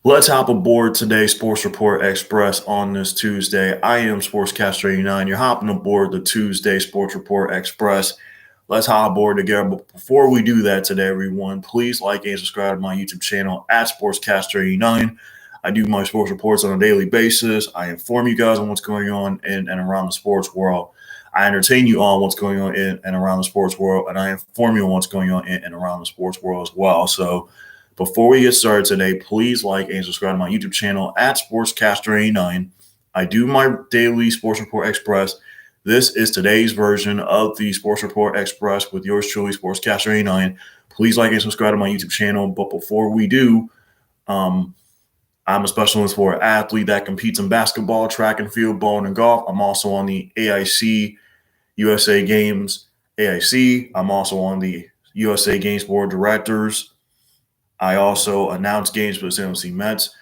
Let's hop aboard today's Sports Report Express on this Tuesday. I am Sportscaster 89. You're hopping aboard the Tuesday Sports Report Express. Let's hop aboard together. But before we do that today, everyone, please like and subscribe to my YouTube channel at Sportscaster 89. I do my sports reports on a daily basis. I inform you guys on what's going on in and around the sports world. I entertain you on what's going on in and around the sports world, and I inform you on what's going on in and around the sports world as well. So before we get started today, please like and subscribe to my YouTube channel at Sportscaster89. I do my daily Sports Report Express. This is today's version of the Sports Report Express with yours truly, Sportscaster89. Please like and subscribe to my YouTube channel. But before we do, I'm a specialist for athlete that competes in basketball, track and field, bowling, and golf. I'm also on the AIC USA Games AIC. I'm also on the USA Games Board of Directors. I also announce games for the St. Louis Mets.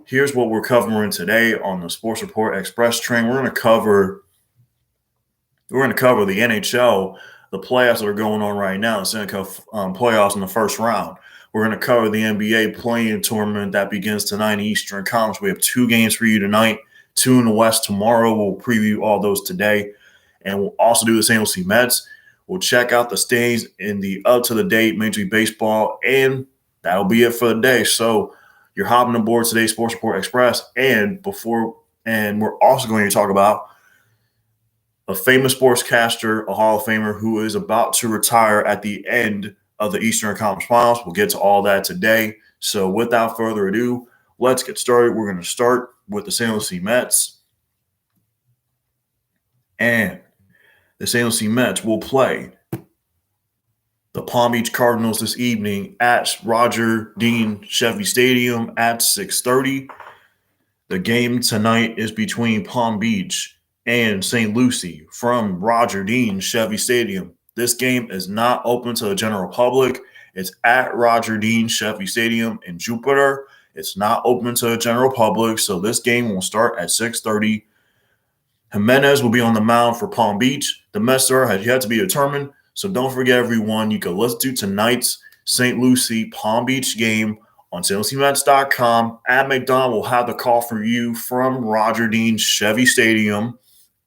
Here's what we're covering today on the Sports Report Express train. We're going to cover the NHL, the playoffs that are going on right now, the Stanley Cup playoffs in the first round. We're going to cover the NBA play-in tournament that begins tonight in the Eastern Conference. We have 2 games for you tonight, 2 in the West tomorrow. We'll preview all those today. And we'll also do the St. Louis Mets. We'll check out the standings in the up-to-the-date Major League Baseball, and that'll be it for the day. So you're hopping aboard today's Sports Report Express. And we're also going to talk about a famous sportscaster, a Hall of Famer who is about to retire at the end of the Eastern Conference Finals. We'll get to all that today. So without further ado, let's get started. We're going to start with the St. Louis Mets. And the St. Louis Mets will play the Palm Beach Cardinals this evening at Roger Dean Chevy Stadium at 6:30. The game tonight is between Palm Beach and St. Lucie from Roger Dean Chevy Stadium. This game is not open to the general public. It's at Roger Dean Chevy Stadium in Jupiter. It's not open to the general public, so this game will start at 6:30. Jimenez will be on the mound for Palm Beach. The Mets has yet to be determined. So don't forget, everyone, you can listen to tonight's St. Lucie Palm Beach game on stlouismets.com. At McDonald will have the call for you from Roger Dean Chevy Stadium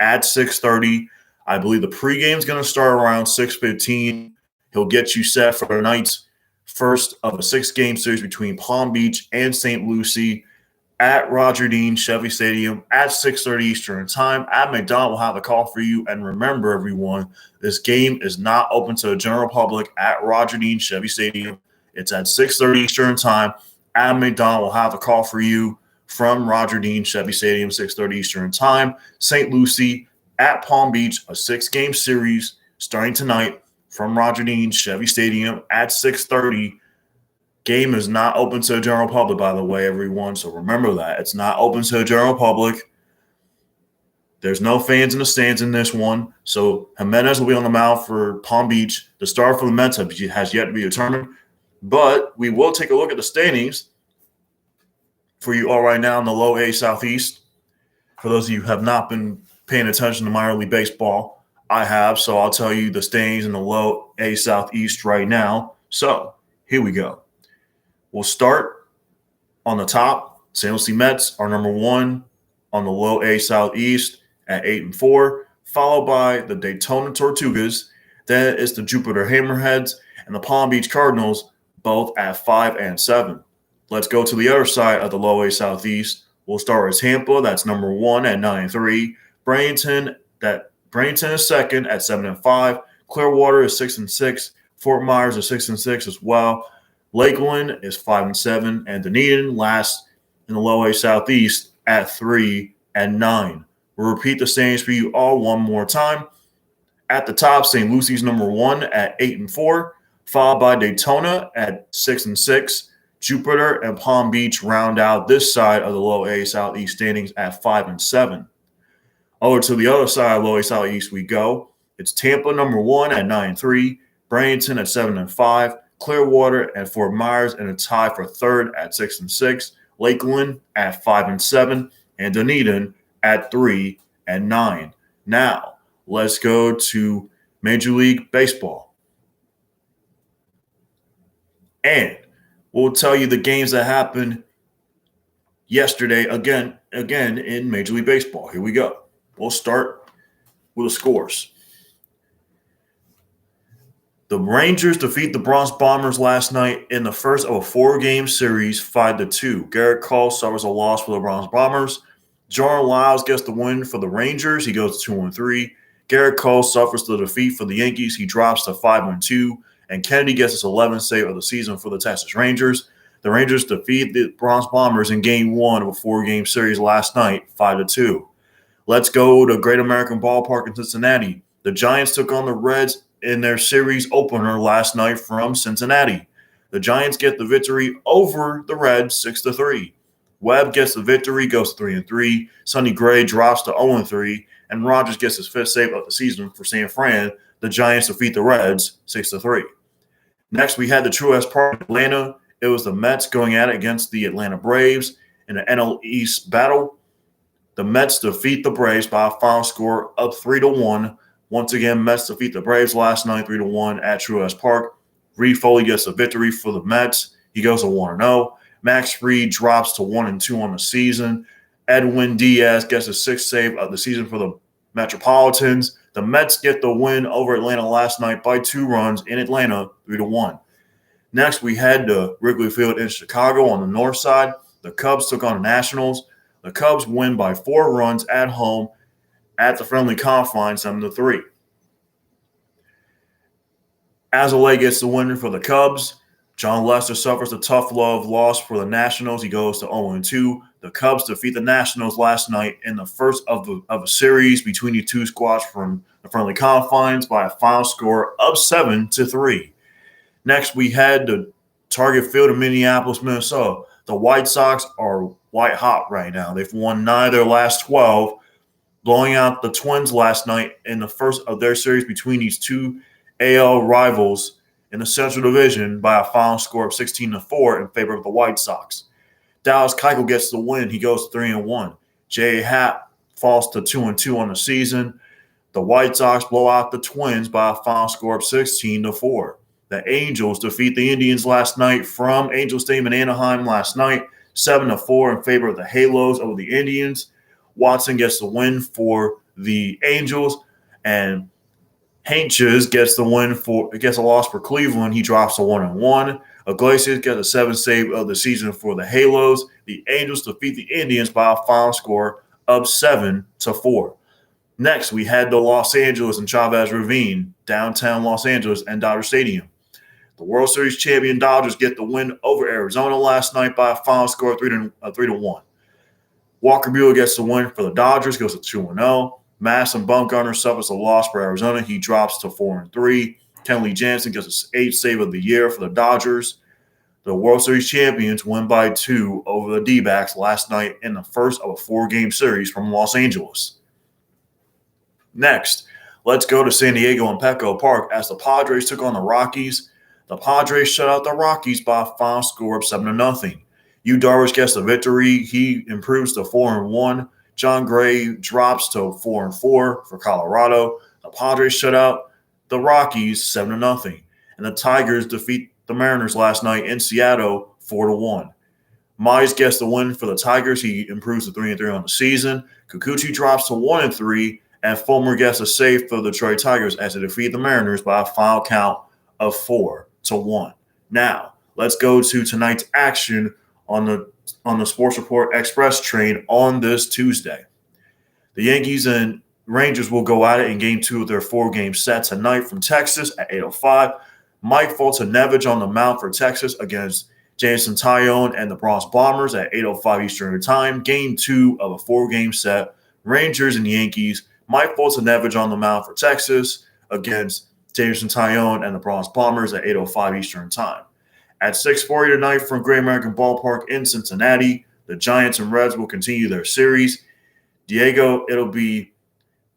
at 6:30. I believe the pregame is going to start around 6:15. He'll get you set for tonight's first of a 6-game series between Palm Beach and St. Lucie at Roger Dean Chevy Stadium at 6:30 Eastern Time. At McDonald will have a call for you. And remember, everyone, this game is not open to the general public at Roger Dean Chevy Stadium. It's at 6:30 Eastern Time. At McDonald will have a call for you from Roger Dean Chevy Stadium, 6:30 Eastern Time. St. Lucie at Palm Beach, a 6-game series starting tonight from Roger Dean Chevy Stadium at 6:30. Game is not open to the general public, by the way, everyone. So remember that. It's not open to the general public. There's no fans in the stands in this one. So Jimenez will be on the mound for Palm Beach. The star for the Mets has yet to be determined. But we will take a look at the standings for you all right now in the Low A Southeast. For those of you who have not been paying attention to minor league baseball, I have. So I'll tell you the standings in the Low A Southeast right now. So here we go. We'll start on the top. St. Louis Mets are number 1 on the Low A Southeast at 8-4, followed by the Daytona Tortugas. Then it's the Jupiter Hammerheads and the Palm Beach Cardinals, both at 5-7. Let's go to the other side of the Low A Southeast. We'll start with Tampa. That's number 1 at 9-3. Bradenton is second at 7-5. Clearwater is 6-6. Fort Myers is 6-6 as well. Lakeland is 5-7, and Dunedin last in the Low A Southeast at 3-9. We'll repeat the standings for you all one more time. At the top, St. Lucie's number 1 at 8-4, followed by Daytona at 6-6. Jupiter and Palm Beach round out this side of the Low A Southeast standings at 5-7. Over to the other side of Low A Southeast we go. It's Tampa number 1 at 9-3, Bradenton at 7-5. Clearwater and Fort Myers in a tie for third at 6-6, Lakeland at 5-7, and Dunedin at 3-9. Now, let's go to Major League Baseball. And we'll tell you the games that happened yesterday again in Major League Baseball. Here we go. We'll start with the scores. The Rangers defeat the Bronx Bombers last night in the first of a 4-game series, 5-2. Garrett Cole suffers a loss for the Bronx Bombers. Jordan Lyles gets the win for the Rangers. He goes to 2-3. Garrett Cole suffers the defeat for the Yankees. He drops to 5-2. And Kennedy gets his 11th save of the season for the Texas Rangers. The Rangers defeat the Bronx Bombers in Game 1 of a 4-game series last night, 5-2. Let's go to Great American Ballpark in Cincinnati. The Giants took on the Reds in their series opener last night from Cincinnati. The Giants get the victory over the Reds 6-3. Webb gets the victory, goes 3-3. Sonny Gray drops to 0-3, and Rogers gets his 5th save of the season for San Fran. The Giants defeat the Reds 6-3. Next, we had the Truist Park in Atlanta. It was the Mets going at it against the Atlanta Braves in the NL East battle. The Mets defeat the Braves by a final score of 3-1. Once again, Mets defeat the Braves last night 3-1 at Truist Park. Reed Foley gets a victory for the Mets. He goes to 1-0. Max Fried drops to 1-2 on the season. Edwin Diaz gets his 6th save of the season for the Metropolitans. The Mets get the win over Atlanta last night by 2 runs in Atlanta, 3-1. Next, we head to Wrigley Field in Chicago on the north side. The Cubs took on the Nationals. The Cubs win by 4 runs at home at the friendly confines, 7-3. Azalea gets the win for the Cubs. John Lester suffers a tough love loss for the Nationals. He goes to 0-2. The Cubs defeat the Nationals last night in the first of a series between the two squads from the friendly confines by a final score of 7-3. Next, we head to Target Field in Minneapolis, Minnesota. The White Sox are white hot right now. They've won 9 of their last 12, blowing out the Twins last night in the first of their series between these two AL rivals in the Central Division by a final score of 16-4 in favor of the White Sox. Dallas Keuchel gets the win. He goes 3-1. J.A. Happ falls to 2-2 on the season. The White Sox blow out the Twins by a final score of 16-4. The Angels defeat the Indians last night from Angel Stadium in Anaheim last night, 7-4 in favor of the Halos over the Indians. Watson gets the win for the Angels, and Hentges gets a loss for Cleveland. He drops to 1-1. Iglesias gets a 7th save of the season for the Halos. The Angels defeat the Indians by a final score of 7-4. Next, we had the Los Angeles and Chavez Ravine, downtown Los Angeles and Dodger Stadium. The World Series champion Dodgers get the win over Arizona last night by a final score of 3-1. Walker Buehler gets the win for the Dodgers, goes to 2-0. Madison Bumgarner suffers a loss for Arizona. He drops to 4-3. Kenley Jansen gets his 8th save of the year for the Dodgers. The World Series champions win by 2 over the D-backs last night in the first of a 4-game series from Los Angeles. Next, let's go to San Diego and Petco Park as the Padres took on the Rockies. The Padres shut out the Rockies by a final score of 7-0. Yu Darvish gets the victory. He improves to 4-1. John Gray drops to 4-4 for Colorado. The Padres shut out the Rockies 7-0. And the Tigers defeat the Mariners last night in Seattle 4-1. Mize gets the win for the Tigers. He improves to 3-3 on the season. Kikuchi drops to 1-3. And Fulmer gets a save for the Detroit Tigers as they defeat the Mariners by a final count of 4-1. Now, let's go to tonight's action on the Sports Report Express train on this Tuesday. The Yankees and Rangers will go at it in Game 2 of their 4-game set tonight from Texas at 8:05. Mike Foltynewicz on the mound for Texas against Jameson Taillon and the Bronx Bombers at 8:05 Eastern Time. Game 2 of a 4-game set. Rangers and Yankees. Mike Foltynewicz on the mound for Texas against Jameson Taillon and the Bronx Bombers at 8:05 Eastern Time. At 6:40 tonight from Great American Ballpark in Cincinnati, the Giants and Reds will continue their series. It'll be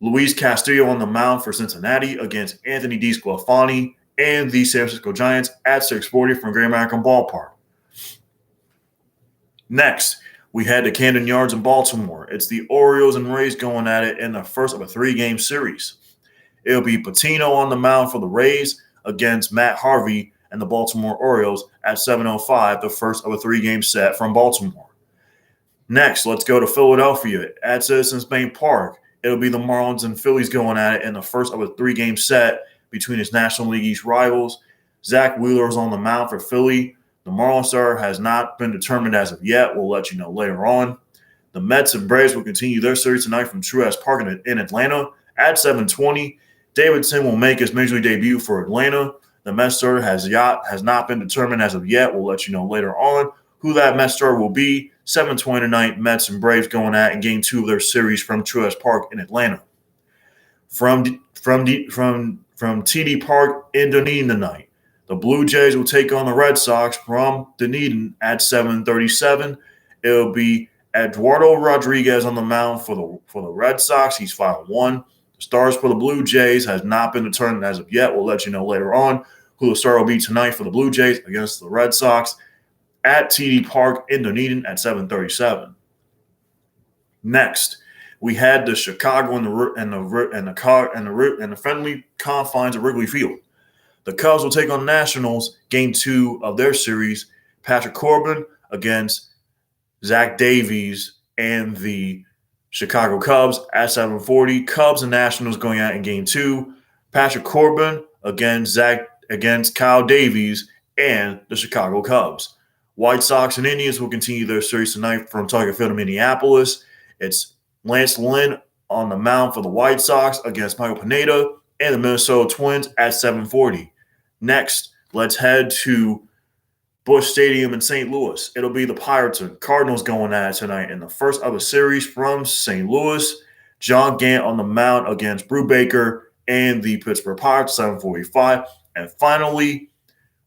Luis Castillo on the mound for Cincinnati against Anthony DeSclafani and the San Francisco Giants at 6:40 from Great American Ballpark. Next, we head to Camden Yards in Baltimore. It's the Orioles and Rays going at it in the first of a 3-game series. It'll be Patino on the mound for the Rays against Matt Harvey and the Baltimore Orioles at 7:05, the first of a 3-game set from Baltimore. Next, let's go to Philadelphia at Citizens Bank Park. It'll be the Marlins and Phillies going at it in the first of a 3-game set between his National League East rivals. Zach Wheeler is on the mound for Philly. The Marlins star has not been determined as of yet. We'll let you know later on. The Mets and Braves will continue their series tonight from Truist Park in Atlanta at 7:20. Davidson will make his major league debut for Atlanta. The Mets starter has not been determined as of yet. We'll let you know later on who that Mets starter will be. 7:20 tonight, Mets and Braves going at in Game 2 of their series from Truist Park in Atlanta. From TD Park in Dunedin tonight, the Blue Jays will take on the Red Sox from Dunedin at 7:37. It'll be Eduardo Rodriguez on the mound for the Red Sox. He's 5-1. The stars for the Blue Jays has not been determined as of yet. We'll let you know later on who the star will be tonight for the Blue Jays against the Red Sox at TD Park in Dunedin at 7:37. Next, we had the Chicago and the friendly confines of Wrigley Field. The Cubs will take on the Nationals, Game 2 of their series. Patrick Corbin against Zach Davies and the Chicago Cubs at 7:40. Cubs and Nationals going out in Game 2. Patrick Corbin against Kyle Davies and the Chicago Cubs. White Sox and Indians will continue their series tonight from Target Field in Minneapolis. It's Lance Lynn on the mound for the White Sox against Michael Pineda and the Minnesota Twins at 7:40. Next, let's head to Busch Stadium in St. Louis. It'll be the Pirates and Cardinals going at it tonight in the first of a series from St. Louis. John Gant on the mound against Brubaker and the Pittsburgh Pirates, 7:45. And finally,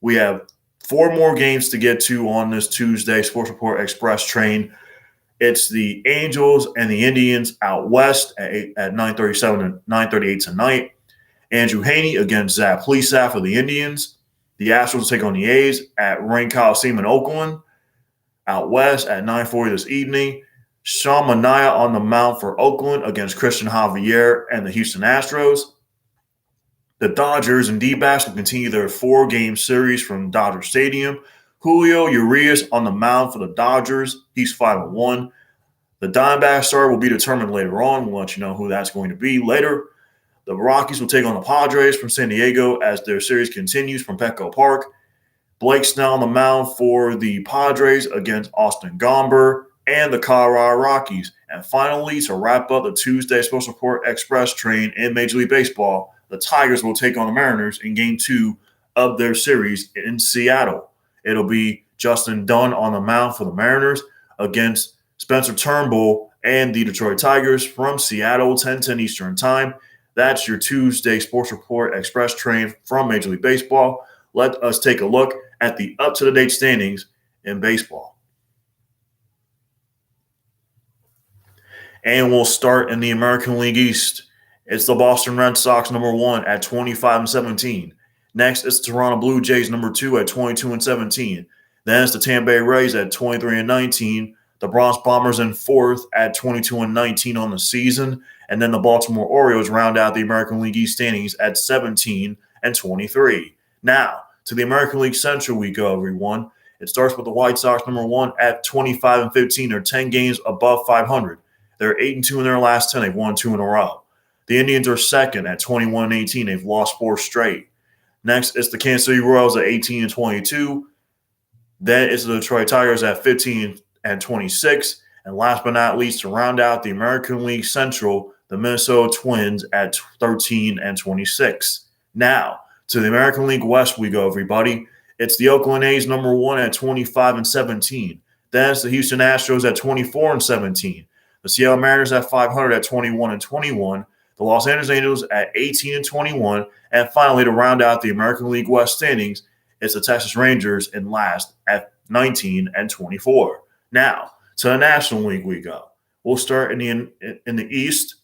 we have 4 more games to get to on this Tuesday Sports Report Express train. It's the Angels and the Indians out west at 9:37 and 9:38 tonight. Andrew Haney against Zach Plesac for the Indians. The Astros will take on the A's at Rhein Coliseum in Oakland. Out west at 9:40 this evening. Sean Manaea on the mound for Oakland against Christian Javier and the Houston Astros. The Dodgers and D-backs will continue their 4-game series from Dodger Stadium. Julio Urias on the mound for the Dodgers. He's 5-1. The Diamondbacks star will be determined later on. We'll let you know who that's going to be later. The Rockies will take on the Padres from San Diego as their series continues from Petco Park. Blake Snell on the mound for the Padres against Austin Gomber and the Colorado Rockies. And finally, to wrap up the Tuesday Sports Report Express train in Major League Baseball, the Tigers will take on the Mariners in Game 2 of their series in Seattle. It'll be Justin Dunn on the mound for the Mariners against Spencer Turnbull and the Detroit Tigers from Seattle, 10:10 Eastern Time. That's your Tuesday Sports Report Express train from Major League Baseball. Let us take a look at the up-to-the-date standings in baseball. And we'll start in the American League East. It's the Boston Red Sox, number 1 at 25-17. Next, it's the Toronto Blue Jays, number 2 at 22-17. Then it's the Tampa Bay Rays at 23-19. The Bronx Bombers in 4th at 22-19 on the season. And then the Baltimore Orioles round out the American League East standings at 17-23. Now, to the American League Central we go, everyone. It starts with the White Sox, number 1 at 25-15. They're 10 games above 500. They're 8-2 in their last 10. They've won 2 in a row. The Indians are 2nd at 21-18. They've lost 4 straight. Next, it's the Kansas City Royals at 18-22. Then it's the Detroit Tigers at 15-26. And last but not least, to round out the American League Central, the Minnesota Twins at 13-26. Now, to the American League West we go, everybody. It's the Oakland A's, number 1 at 25-17. Then it's the Houston Astros at 24-17. The Seattle Mariners at 500 at 21-21. The Los Angeles Angels at 18-21. And finally, to round out the American League West standings, it's the Texas Rangers in last at 19-24. Now, to the National League we go. We'll start in the East.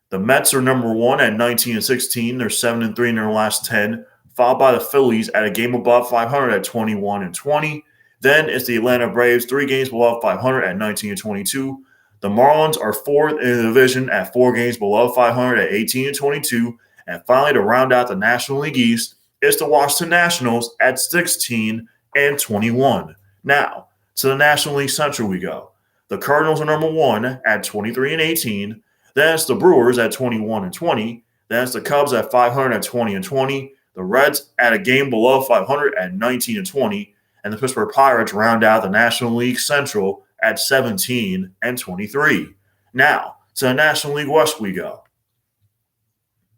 The Mets are number 1 at 19-16. They're 7-3 in their last 10, followed by the Phillies at a game above 500 at 21-20. Then it's the Atlanta Braves, 3 games below 500 at 19-22. The Marlins are 4th in the division at 4 games below 500 at 18-22. And finally, to round out the National League East, it's the Washington Nationals at 16-21. Now, to the National League Central we go. The Cardinals are number 1 at 23-18. Then it's the Brewers at 21-20. Then it's the Cubs at 500 at 20-20. The Reds at a game below 500 at 19-20. And the Pittsburgh Pirates round out the National League Central at 17-23. Now, to the National League West we go.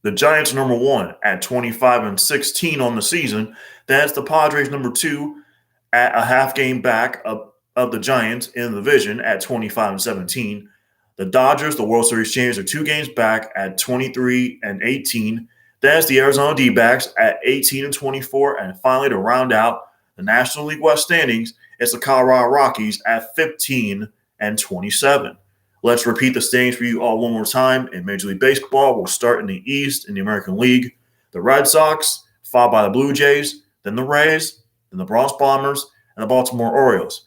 The Giants are number 1 at 25-16 on the season. Then it's the Padres number 2 at a half game back of the Giants in the division at 25-17. The Dodgers, the World Series champions, are 2 games back at 23-18. Then it's the Arizona D-backs at 18-24. And finally, to round out the National League West standings, it's the Colorado Rockies at 15-27. Let's repeat the standings for you all one more time. In Major League Baseball, we'll start in the East in the American League. The Red Sox, followed by the Blue Jays, then the Rays, then the Bronx Bombers, and the Baltimore Orioles.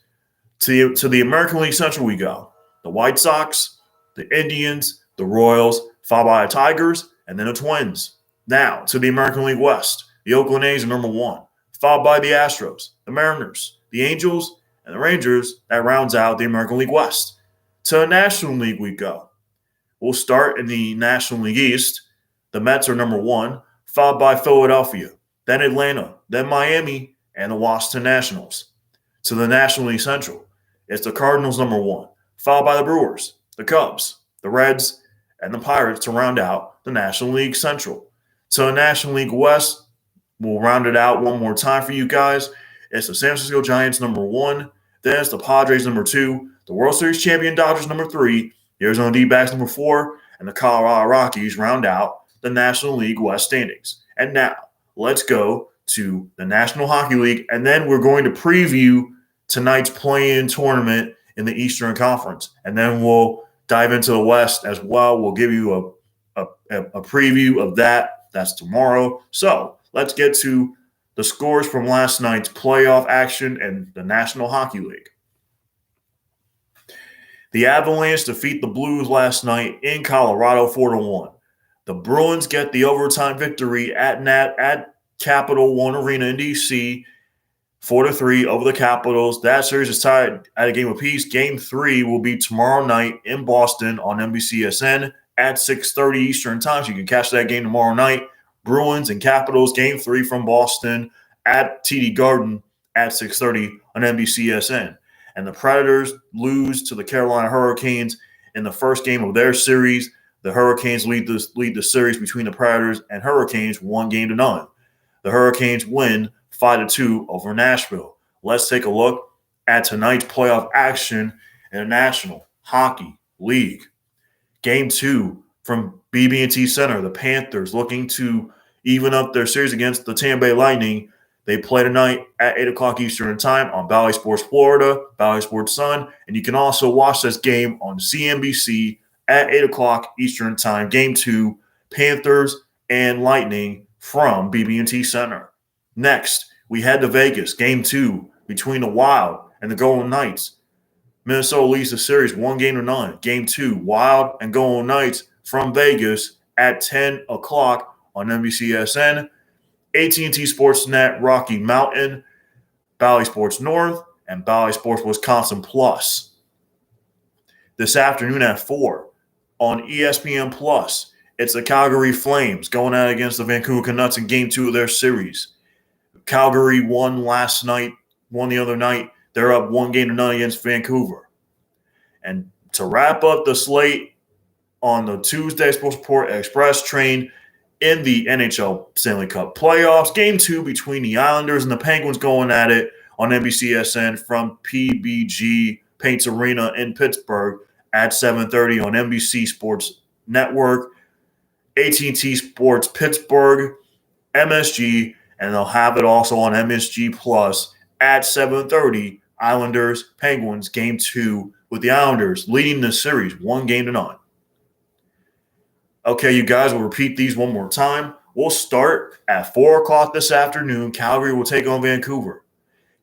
To the American League Central we go. The White Sox, the Indians, the Royals, followed by the Tigers, and then the Twins. Now, to the American League West. The Oakland A's are number 1, followed by the Astros, the Mariners, the Angels, and the Rangers. That rounds out the American League West. To the National League we go. We'll start in the National League East. The Mets are number 1, followed by Philadelphia, then Atlanta, then Miami, and the Washington Nationals. To the National League Central, it's the Cardinals number 1, followed by the Brewers, the Cubs, the Reds, and the Pirates to round out the National League Central. To the National League West, we'll round it out one more time for you guys. It's the San Francisco Giants number 1, then it's the Padres number 2, the World Series champion Dodgers number 3, the Arizona D-backs number 4, and the Colorado Rockies round out the National League West standings. And now, let's go to the National Hockey League, and then we're going to preview tonight's play-in tournament in the Eastern Conference. And then we'll dive into the West as well. We'll give you a preview of that. That's tomorrow. So let's get to the scores from last night's playoff action in the National Hockey League. The Avalanche defeat the Blues last night in Colorado 4-1. The Bruins get the overtime victory at Capital One Arena in D.C. 4-3 over the Capitals. That series is tied at a game apiece. Game 3 will be tomorrow night in Boston on NBCSN at 6:30 Eastern Time. So you can catch that game tomorrow night. Bruins and Capitals, Game 3 from Boston at TD Garden at 6:30 on NBCSN. And the Predators lose to the Carolina Hurricanes in the first game of their series. The Hurricanes lead the series between the Predators and Hurricanes 1-0. The Hurricanes win 5-2 over Nashville. Let's take a look at tonight's playoff action in the National Hockey League. Game 2 from BB&T Center. The Panthers looking to even up their series against the Tampa Bay Lightning. They play tonight at 8 o'clock Eastern Time on Bally Sports Florida, Bally Sports Sun, and you can also watch this game on CNBC at 8 o'clock Eastern Time. Game 2, Panthers and Lightning from BB&T Center. Next, we head to Vegas. Game 2 between the Wild and the Golden Knights. Minnesota leads the series 1-0. Game 2, Wild and Golden Knights from Vegas at 10 o'clock on NBCSN. AT&T Sportsnet, Rocky Mountain, Bally Sports North, and Bally Sports Wisconsin Plus. This afternoon at 4 on ESPN Plus, it's the Calgary Flames going out against the Vancouver Canucks in Game 2 of their series. Calgary won last night, won the other night. They're up 1-0 against Vancouver. And to wrap up the slate on the Tuesday Sports Report Express train, in the NHL Stanley Cup playoffs, Game 2 between the Islanders and the Penguins going at it on NBCSN from PBG Paints Arena in Pittsburgh at 7:30 on NBC Sports Network, AT&T Sports Pittsburgh, MSG, and they'll have it also on MSG Plus at 7:30. Islanders, Penguins, Game 2 with the Islanders leading the series 1-0. Okay, you guys, we'll repeat these one more time. We'll start at 4 o'clock this afternoon. Calgary will take on Vancouver.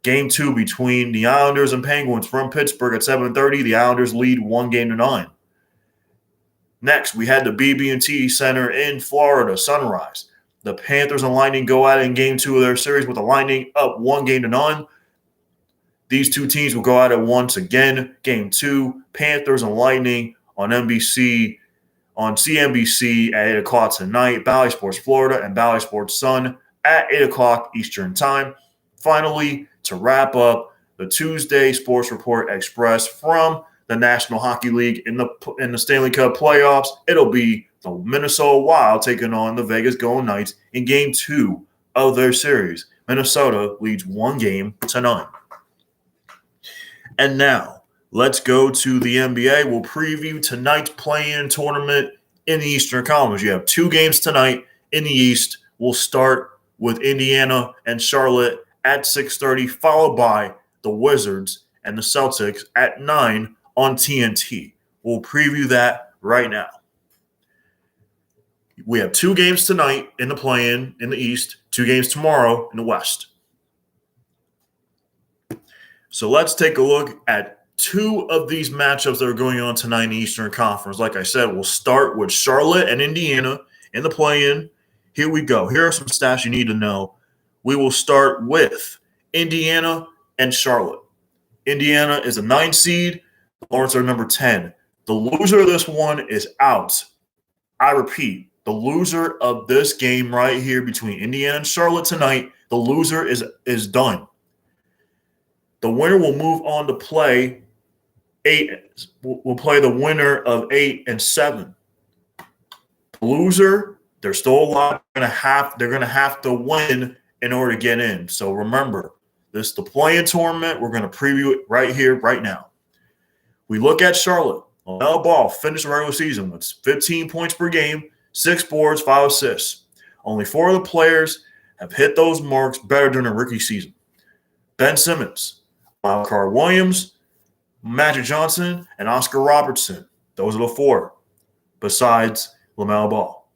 Game 2 between the Islanders and Penguins from Pittsburgh at 7:30. The Islanders lead 1-0. Next, we had the BB&T Center in Florida, Sunrise. The Panthers and Lightning go at it in Game 2 of their series with the Lightning up 1-0. These two teams will go at it once again. Game 2, Panthers and Lightning on NBC, on CNBC at 8 o'clock tonight. Bally Sports Florida and Bally Sports Sun at 8 o'clock Eastern Time. Finally, to wrap up the Tuesday Sports Report Express from the National Hockey League in the Stanley Cup playoffs, it'll be the Minnesota Wild taking on the Vegas Golden Knights in Game 2 of their series. Minnesota leads 1-0. And now, let's go to the NBA. We'll preview tonight's play-in tournament in the Eastern Conference. You have 2 games tonight in the East. We'll start with Indiana and Charlotte at 6:30, followed by the Wizards and the Celtics at 9 on TNT. We'll preview that right now. We have 2 games tonight in the play-in in the East, 2 games tomorrow in the West. So let's take a look at 2 of these matchups that are going on tonight in the Eastern Conference. Like I said, we'll start with Charlotte and Indiana in the play-in. Here we go. Here are some stats you need to know. We will start with Indiana and Charlotte. Indiana is a 9 seed. The Hornets are number 10. The loser of this one is out. I repeat, the loser of this game right here between Indiana and Charlotte tonight, the loser is done. The winner will move on to play 8. Will play the winner of 8 and 7. The loser, they're still alive. They're gonna have to win in order to get in. So remember, this is the play-in tournament. We're gonna preview it right here, right now. We look at Charlotte. LaMelo Ball finished the regular season with 15 points per game, 6 boards, 5 assists. Only 4 of the players have hit those marks better during the rookie season. Ben Simmons, Wildcard Williams, Magic Johnson, and Oscar Robertson. Those are the 4, besides LaMelo Ball.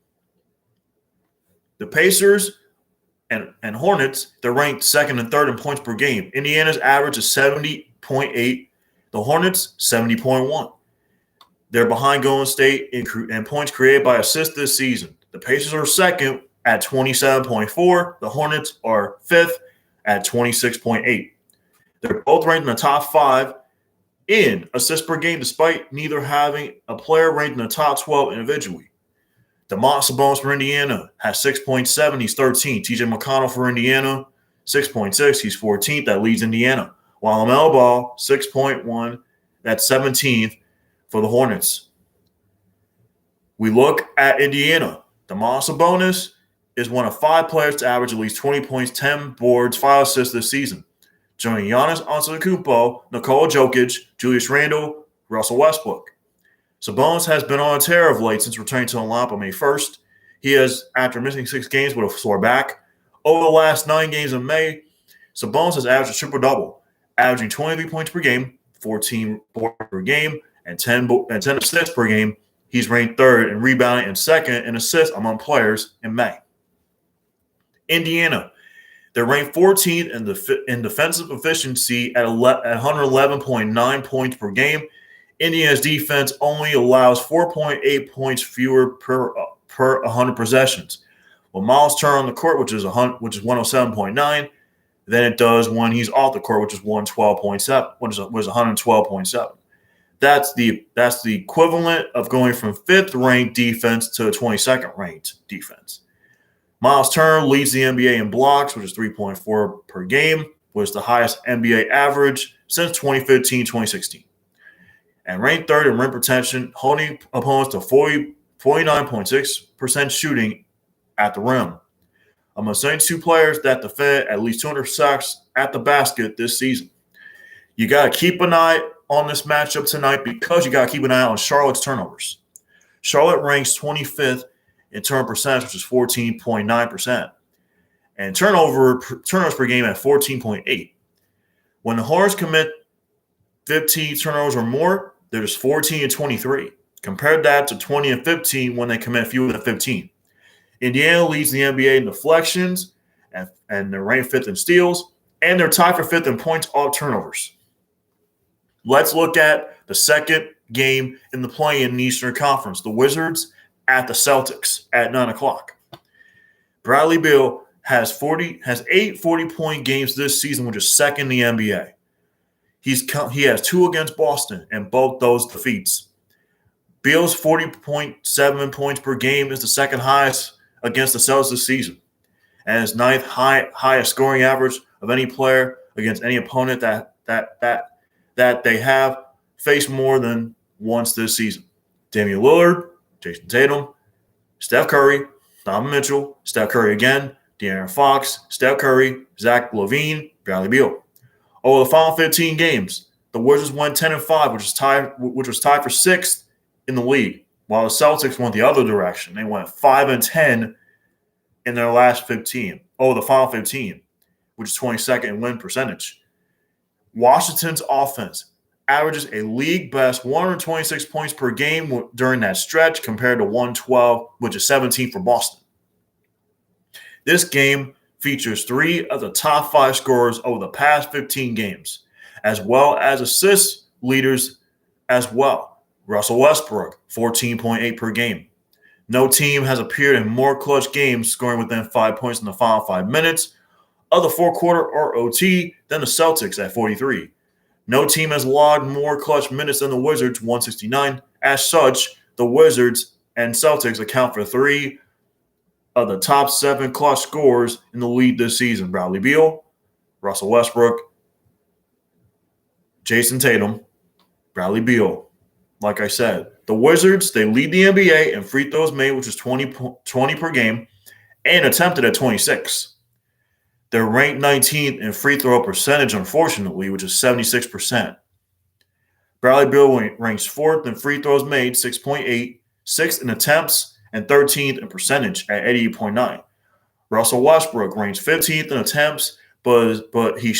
The Pacers and Hornets, they're ranked 2nd and 3rd in points per game. Indiana's average is 70.8. The Hornets, 70.1. They're behind Golden State in points created by assists this season. The Pacers are 2nd at 27.4. The Hornets are 5th at 26.8. They're both ranked in the top 5 in assists per game, despite neither having a player ranked in the top 12 individually. Domantas Sabonis for Indiana has 6.7. He's 13th. TJ McConnell for Indiana, 6.6. He's 14th. That leads Indiana. While LaMelo Ball, 6.1. That's 17th for the Hornets. We look at Indiana. Domantas Sabonis is one of 5 players to average at least 20 points, 10 boards, 5 assists this season, joining Giannis Antetokounmpo, Nikola Jokic, Julius Randle, Russell Westbrook. Sabonis has been on a tear of late since returning to the lineup on May 1st. He has, after missing 6 games with a sore back. Over the last 9 games of May, Sabonis has averaged a triple-double, averaging 23 points per game, 14 boards per game, and 10 assists per game. He's ranked 3rd in rebounding and 2nd in assists among players in May. Indiana, they're ranked 14th in defensive efficiency at 111.9 points per game. Indiana's defense only allows 4.8 points fewer per 100 possessions. When Miles Turner on the court, which is 107.9, than it does when he's off the court, which is 112.7, which was 112.7. That's the equivalent of going from 5th ranked defense to a 22nd ranked defense. Miles Turner leads the NBA in blocks, which is 3.4 per game, which is the highest NBA average since 2015-2016. And ranked 3rd in rim protection, holding opponents to 49.6% shooting at the rim. Among 72 players that defend at least 200 sacks at the basket this season. You got to keep an eye on this matchup tonight because you got to keep an eye on Charlotte's turnovers. Charlotte ranks 25th in turn percentage, which is 14.9%. And turnovers per game at 14.8. When the Hornets commit 15 turnovers or more, they're just 14 and 23. Compare that to 20 and 15 when they commit fewer than 15. Indiana leads the NBA in deflections, and they're ranked 5th in steals, and they're tied for 5th in points off turnovers. Let's look at the second game in the play-in Eastern Conference. The Wizards at the Celtics at 9 o'clock. Bradley Beal has 8 40-point games this season, which is 2nd in the NBA. He has 2 against Boston, and both those defeats. Beal's 40.7 points per game is the second highest against the Celtics this season, and his ninth highest scoring average of any player against any opponent that they have faced more than once this season. Damian Lillard, Jason Tatum, Steph Curry, Donovan Mitchell, Steph Curry again, De'Aaron Fox, Steph Curry, Zach LaVine, Bradley Beal. Over the final 15 games, the Wizards went 10-5, which was tied for 6th in the league, while the Celtics went the other direction. They went 5-10 in their last 15. Over the final 15, which is 22nd in win percentage. Washington's offense averages a league best 126 points per game during that stretch compared to 112, which is 17 for Boston. This game features 3 of the top 5 scorers over the past 15 games, as well as assist leaders as well. Russell Westbrook, 14.8 per game. No team has appeared in more clutch games scoring within 5 points in the final 5 minutes of the fourth quarter or OT than the Celtics at 43. No team has logged more clutch minutes than the Wizards, 169. As such, the Wizards and Celtics account for 3 of the top 7 clutch scorers in the league this season. Bradley Beal, Russell Westbrook, Jason Tatum, Bradley Beal. Like I said, the Wizards, they lead the NBA in free throws made, which is 20 per game, and attempted at 26. They're ranked 19th in free throw percentage, unfortunately, which is 76%. Bradley Beal ranks 4th in free throws made, 6.8, 6th in attempts, and 13th in percentage at 88.9. Russell Westbrook ranks 15th in attempts, but he